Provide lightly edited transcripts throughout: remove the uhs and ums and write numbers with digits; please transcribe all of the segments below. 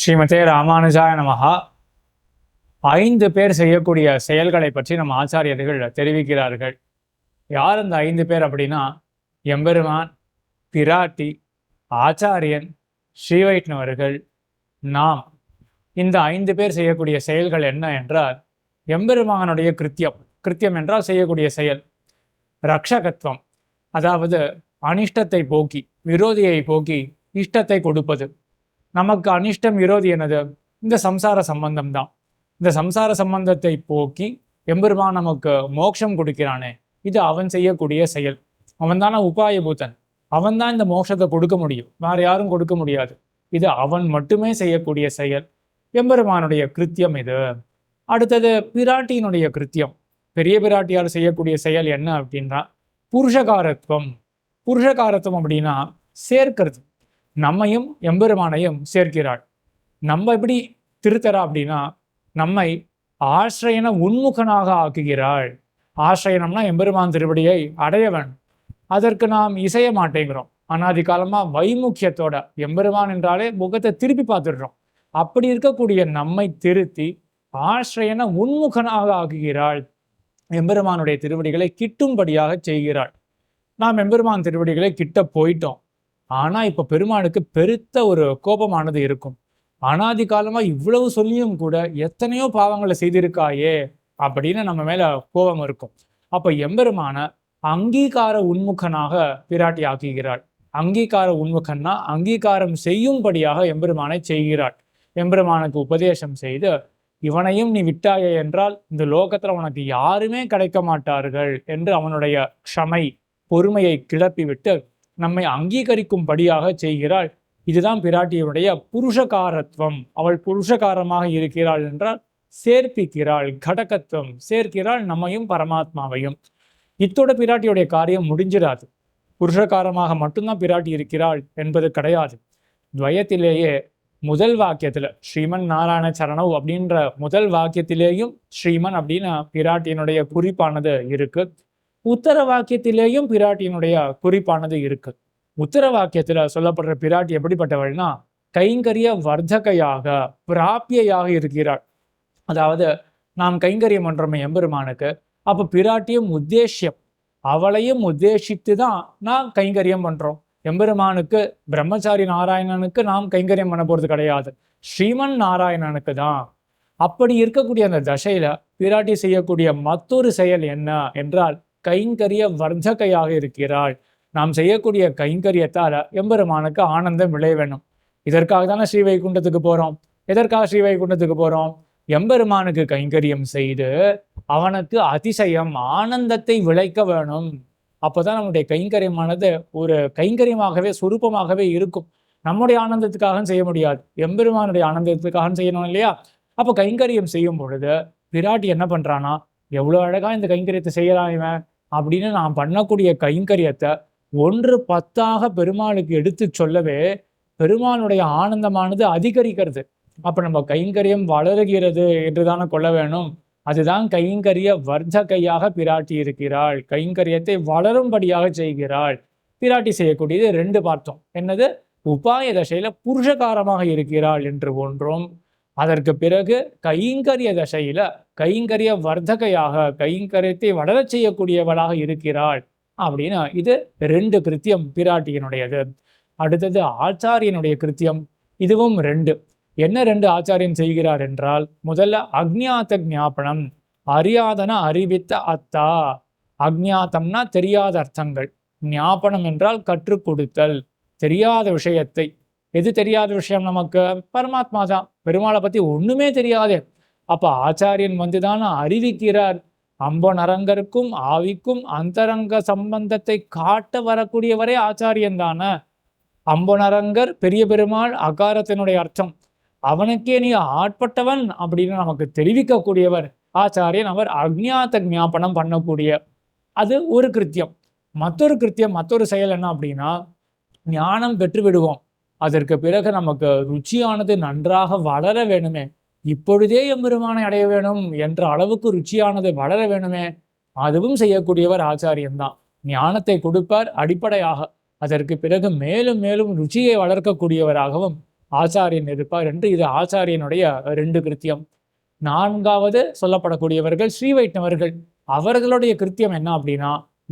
ஸ்ரீமதே ராமானுஜாய நமஹா. 5 பேர் செய்யக்கூடிய செயல்களை பற்றி நம்ம ஆச்சாரியர்கள் தெரிவிக்கிறார்கள். யார் அந்த 5 பேர் அப்படின்னா, எம்பெருமான், பிராட்டி, ஆச்சாரியன், ஸ்ரீவைஷ்ணவர்கள், நாம். இந்த 5 பேர் செய்யக்கூடிய செயல்கள் என்ன என்றால், எம்பெருமானுடைய கிருத்தியம். கிருத்தியம் என்றால் செய்யக்கூடிய செயல். ரக்ஷகத்துவம், அதாவது அனிஷ்டத்தை போக்கி, விரோதியை போக்கி இஷ்டத்தை கொடுப்பது. நமக்கு அனிஷ்டம் விரோதி என்னது? இந்த சம்சார சம்பந்தம் தான். இந்த சம்சார சம்பந்தத்தை போக்கி எம்பெருமான் நமக்கு மோட்சம் கொடுக்கிறானே, இது அவன் செய்யக்கூடிய செயல். அவன் தானே உபாயபூதன். அவன் தான் இந்த மோட்சத்தை கொடுக்க முடியும், வேற யாரும் கொடுக்க முடியாது. இது அவன் மட்டுமே செய்யக்கூடிய செயல். எம்பெருமானுடைய கிருத்தியம் இது. அடுத்தது பிராட்டியினுடைய கிருத்தியம். பெரிய பிராட்டியார் செய்யக்கூடிய செயல் என்ன அப்படின்னா புருஷகாரத்துவம். புருஷகாரத்துவம் அப்படின்னா சேர்க்கிறது. நம்மையும் எம்பெருமானையும் சேர்க்கிறாள். நம்ம எப்படி திருத்தரா அப்படின்னா, நம்மை ஆசிரியன உன்முகனாக ஆக்குகிறாள். ஆசிரியனம்னா எம்பெருமான் திருவடியை அடைய வேண்டும். அதற்கு நாம் இசைய மாட்டேங்கிறோம். அனாதி காலமா வைமுக்கியத்தோட எம்பெருமான் என்றாலே முகத்தை திருப்பி பார்த்துடுறோம். அப்படி இருக்கக்கூடிய நம்மை திருத்தி ஆசிரியன உன்முகனாக ஆக்குகிறாள். எம்பெருமானுடைய திருவடிகளை கிட்டும்படியாக செய்கிறாள். நாம் எம்பெருமான் திருவடிகளை கிட்ட போயிட்டோம். ஆனா இப்ப பெருமானுக்கு பெருத்த ஒரு கோபமானது இருக்கும். அனாதி காலமா இவ்வளவு சொல்லியும் கூட எத்தனையோ பாவங்களை செய்திருக்காயே அப்படின்னு நம்ம மேல கோபம் இருக்கும். அப்ப எம்பெருமான அங்கீகார உன்முகனாக பிராட்டி ஆக்குகிறாள். அங்கீகார உன்முகன்னா அங்கீகாரம் செய்யும்படியாக எம்பெருமானை செய்கிறாள். எம்பெருமானுக்கு உபதேசம் செய்து, இவனையும் நீ விட்டாயே என்றால் இந்த லோகத்துல உனக்கு யாருமே கிடைக்க மாட்டார்கள் என்று அவனுடைய க்ஷமை, பொறுமையை கிளப்பி விட்டு நம்மை அங்கீகரிக்கும்படியாக செய்கிறாள். இதுதான் பிராட்டியுடைய புருஷகாரத்துவம். அவள் புருஷகாரமாக இருக்கிறாள் என்றால் சேர்ப்பிக்கிறாள். கடகத்துவம், சேர்க்கிறாள் நம்மையும் பரமாத்மாவையும். இத்தோட பிராட்டியுடைய காரியம் முடிஞ்சிடாது. புருஷகாரமாக மட்டும்தான் பிராட்டி இருக்கிறாள் என்பது கிடையாது. துவயத்திலேயே முதல் வாக்கியத்துல ஸ்ரீமன் நாராயண சரணவ் அப்படின்ற முதல் வாக்கியத்திலேயும் ஸ்ரீமன் அப்படின்னு பிராட்டியினுடைய குறிப்பானது இருக்கு. உத்தர வாக்கியத்திலேயும் பிராட்டியினுடைய குறிப்பானது இருக்கு. உத்தர வாக்கியத்துல சொல்லப்படுற பிராட்டி எப்படிப்பட்டவள்னா கைங்கரிய வர்த்தகையாக, பிராப்பியாக இருக்கிறாள். அதாவது நாம் கைங்கரியம் பண்றோமே எம்பெருமானுக்கு, அப்ப பிராட்டியும் உத்தேசியம், அவளையும் உத்தேசித்து தான் நாம் கைங்கரியம் பண்றோம். எம்பெருமானுக்கு, பிரம்மச்சாரி நாராயணனுக்கு நாம் கைங்கரியம் பண்ண போறது கிடையாது, ஸ்ரீமன் நாராயணனுக்கு தான். அப்படி இருக்கக்கூடிய அந்த தசையில பிராட்டி செய்யக்கூடிய மற்றொரு செயல் என்ன என்றால் கைங்கரிய வர்த்தகையாக இருக்கிறாள். நாம் செய்யக்கூடிய கைங்கரியத்தால எம்பெருமானுக்கு ஆனந்தம் விளைய வேணும். இதற்காக தானே ஸ்ரீவைகுண்டத்துக்கு போறோம். எதற்காக ஸ்ரீவைகுண்டத்துக்கு போறோம்? எம்பெருமானுக்கு கைங்கரியம் செய்து அவனுக்கு அதிசயம், ஆனந்தத்தை விளைக்க வேணும். அப்போதான் நம்முடைய கைங்கரியமானது ஒரு கைங்கரியமாகவே சுரூபமாகவே இருக்கும். நம்முடைய ஆனந்தத்துக்காக செய்ய முடியாது, எம்பெருமானுடைய ஆனந்தத்துக்காக செய்யணும் இல்லையா? அப்போ கைங்கரியம் செய்யும் பொழுது பிராட்டி என்ன பண்றானா, எவ்வளவு அழகா இந்த கைங்கரியத்தை செய்யலாம் இவன் அப்படின்னு நாம் பண்ணக்கூடிய கைங்கரியத்தை 1/10 பெருமாளுக்கு எடுத்து சொல்லவே பெருமாளுடைய ஆனந்தமானது அதிகரிக்கிறது. அப்ப நம்ம கைங்கரியம் வளருகிறது என்றுதானே கொள்ள வேணும். அதுதான் கைங்கரிய வர்த்தகையாக பிராட்டி இருக்கிறாள். கைங்கரியத்தை வளரும்படியாக செய்கிறாள். பிராட்டி செய்யக்கூடியது 2 பார்த்தோம். என்னது? உபாய தசையில புருஷகாரமாக இருக்கிறாள் என்று ஒன்றும், அதற்கு பிறகு கைங்கரிய தசையில கைங்கரிய வர்த்தகையாக, கைங்கரியத்தை வளரச் செய்யக்கூடியவளாக இருக்கிறாள் அப்படின்னா இது 2 கிருத்தியம் பிராட்டியினுடையது. அடுத்தது ஆச்சாரியனுடைய கிருத்தியம். இதுவும் 2. என்ன 2 ஆச்சாரியன் செய்கிறார் என்றால், முதல்ல அக்ஞாத ஞாபனம், அறியாதன அறிவித்த அத்தா. அக்ஞாத்தம்னா தெரியாத அர்த்தங்கள், ஞாபனம் என்றால் கற்றுக் கொடுத்தல். தெரியாத விஷயத்தை, எது தெரியாத விஷயம்? நமக்கு பரமாத்மா தான். பெருமாளை பத்தி ஒண்ணுமே தெரியாது. அப்ப ஆச்சாரியன் வந்துதான் அறிவிக்கிறார். அம்பனரங்கருக்கும் ஆவிக்கும் அந்தரங்க சம்பந்தத்தை காட்ட வரக்கூடியவரே ஆச்சாரியன் தானே. அம்பனரங்கர் பெரிய பெருமாள் அகாரத்தினுடைய அர்த்தம். அவனுக்கே நீ ஆட்பட்டவன் அப்படின்னு நமக்கு தெரிவிக்கக்கூடியவர் ஆச்சாரியன். அவர் அக்ஞாத ஞாபனம் பண்ணக்கூடிய, அது ஒரு கிருத்தியம். மற்றொரு கிருத்தியம், மற்றொரு செயல் என்ன அப்படின்னா, ஞானம் பெற்று விடுவோம். அதற்கு பிறகு நமக்கு ருச்சியானது நன்றாக வளர வேணுமே, இப்பொழுதே எம்பெருமானை அடைய வேணும் என்ற அளவுக்கு ருச்சியானது வளர வேணுமே, அதுவும் செய்யக்கூடியவர் ஆச்சாரியன் தான். ஞானத்தை கொடுப்பார் அடிப்படையாக, அதற்கு பிறகு மேலும் மேலும் ருச்சியை வளர்க்கக்கூடியவராகவும் ஆச்சாரியன் இருப்பார் என்று இது ஆச்சாரியனுடைய 2 கிருத்தியம். 4வது சொல்லப்படக்கூடியவர்கள் ஸ்ரீ வைஷ்ணவர்கள். அவர்களுடைய கிருத்தியம் என்ன அப்படின்னா,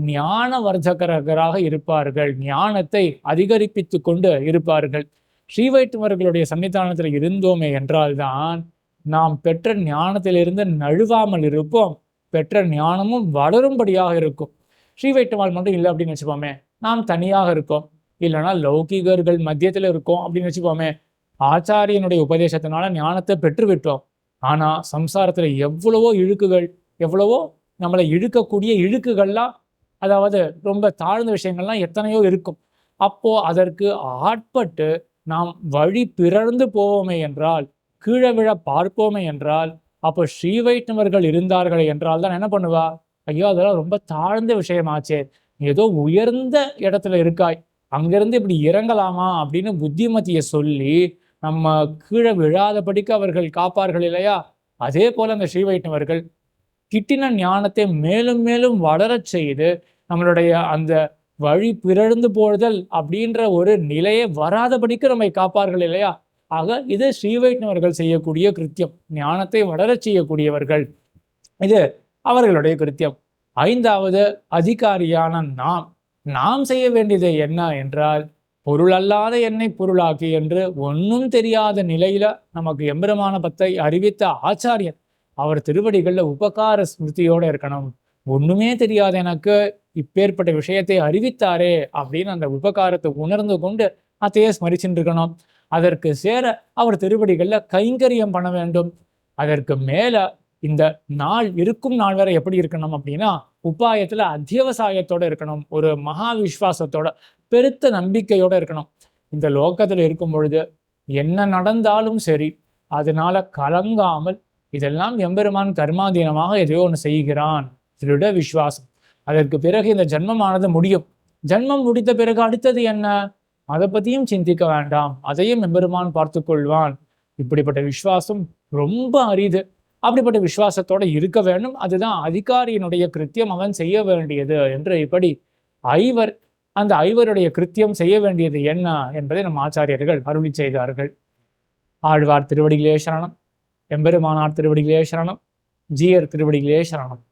ஞான வர்த்தகராக இருப்பார்கள், ஞானத்தை அதிகரிப்பித்து கொண்டு இருப்பார்கள். ஸ்ரீ வைஷ்ணவர்களுடைய சன்னிதானத்தில் இருந்தோமே என்றால்தான் நாம் பெற்ற ஞானத்திலிருந்து நழுவாமல் இருப்போம், பெற்ற ஞானமும் வளரும்படியாக இருக்கும். ஸ்ரீ வைஷ்ணவால் மட்டும் இல்லை அப்படின்னு வச்சுப்போமே, நாம் தனியாக இருக்கோம், இல்லைன்னா லௌகிகர்கள் மத்தியத்தில் இருக்கோம் அப்படின்னு வச்சுப்போமே, ஆச்சாரியனுடைய உபதேசத்தினால ஞானத்தை பெற்றுவிட்டோம். ஆனா சம்சாரத்துல எவ்வளவோ இழுக்குகள், எவ்வளவோ நம்மளை இழுக்கக்கூடிய இழுக்குகள்லாம், அதாவது ரொம்ப தாழ்ந்த விஷயங்கள்லாம் எத்தனையோ இருக்கும். அப்போ அதற்கு ஆட்பட்டு நாம் வழி பிறர்ந்து போவோமே என்றால், கீழே விழ பார்ப்போமே என்றால், அப்போ ஸ்ரீ வைஷ்ணவர்கள் இருந்தார்கள் என்றால் தான் என்ன பண்ணுவா, ஐயோ அதெல்லாம் ரொம்ப தாழ்ந்த விஷயமாச்சே, ஏதோ உயர்ந்த இடத்துல இருக்காய், அங்கிருந்து இப்படி இறங்கலாமா அப்படின்னு புத்திமதியை சொல்லி நம்ம கீழே விழாதபடிக்கு அவர்கள் காப்பார்கள் இல்லையா. அதே போல அந்த ஸ்ரீ வைஷ்ணவர்கள் கிட்டின ஞானத்தை மேலும் மேலும் வளரச் செய்து நம்மளுடைய அந்த வழி பிறழ்ந்து போடுதல் அப்படின்ற ஒரு நிலையை வராதபடிக்கு நம்மை காப்பார்கள் இல்லையா. ஆக இது ஸ்ரீ வைஷ்ணவர்கள் செய்யக்கூடிய கிருத்தியம், ஞானத்தை வளரச் செய்யக்கூடியவர்கள், இது அவர்களுடைய கிருத்தியம். 5வது அதிகாரியான நாம் செய்ய வேண்டியது என்ன என்றால், பொருள் அல்லாத என்னை பொருளாக்கி என்று ஒன்றும் தெரியாத நிலையில நமக்கு எம்பெருமான பத்தை அறிவித்த ஆச்சாரியன் அவர் திருவடிகள்ல உபகார ஸ்மிருதியோட இருக்கணும். ஒண்ணுமே தெரியாத எனக்கு இப்பேற்பட்ட விஷயத்தை அறிவித்தாரே அப்படின்னு அந்த உபகாரத்தை உணர்ந்து கொண்டு அதையே ஸ்மரிச்சுட்டு இருக்கணும். அதற்கு சேர அவர் திருவடிகள்ல கைங்கரியம் பண்ண வேண்டும். அதற்கு மேல இந்த நாள் இருக்கும் நாள் வரை எப்படி இருக்கணும் அப்படின்னா, உபாயத்துல அத்தியவசாயத்தோட இருக்கணும், ஒரு மகா விஸ்வாசத்தோட, பெருத்த நம்பிக்கையோட இருக்கணும். இந்த லோகத்துல இருக்கும் பொழுது என்ன நடந்தாலும் சரி, அதனால கலங்காமல் இதெல்லாம் எம்பெருமான் கர்மாதீனமாக எதையோ ஒன்று செய்கிறான், திருட விஸ்வாசம். அதற்கு பிறகு இந்த ஜென்மமானது முடியும். ஜென்மம் முடித்த பிறகு அடுத்தது என்ன, அதை பத்தியும் சிந்திக்க வேண்டாம், அதையும் எம்பெருமான் பார்த்து கொள்வான். இப்படிப்பட்ட விஸ்வாசம் ரொம்ப அரிது. அப்படிப்பட்ட விசுவாசத்தோட இருக்க வேண்டும். அதுதான் அதிகாரியினுடைய கிருத்தியம், அவன் செய்ய வேண்டியது என்று இப்படி அந்த ஐவருடைய கிருத்தியம் செய்ய வேண்டியது என்ன என்பதை நம் ஆச்சாரியர்கள் அருளி செய்தார்கள். ஆழ்வார் திருவடிகளே சரணம், எம்பெருமானார் திருவடிகளே சரணம், ஜீயர் திருவடிகளே சரணம்.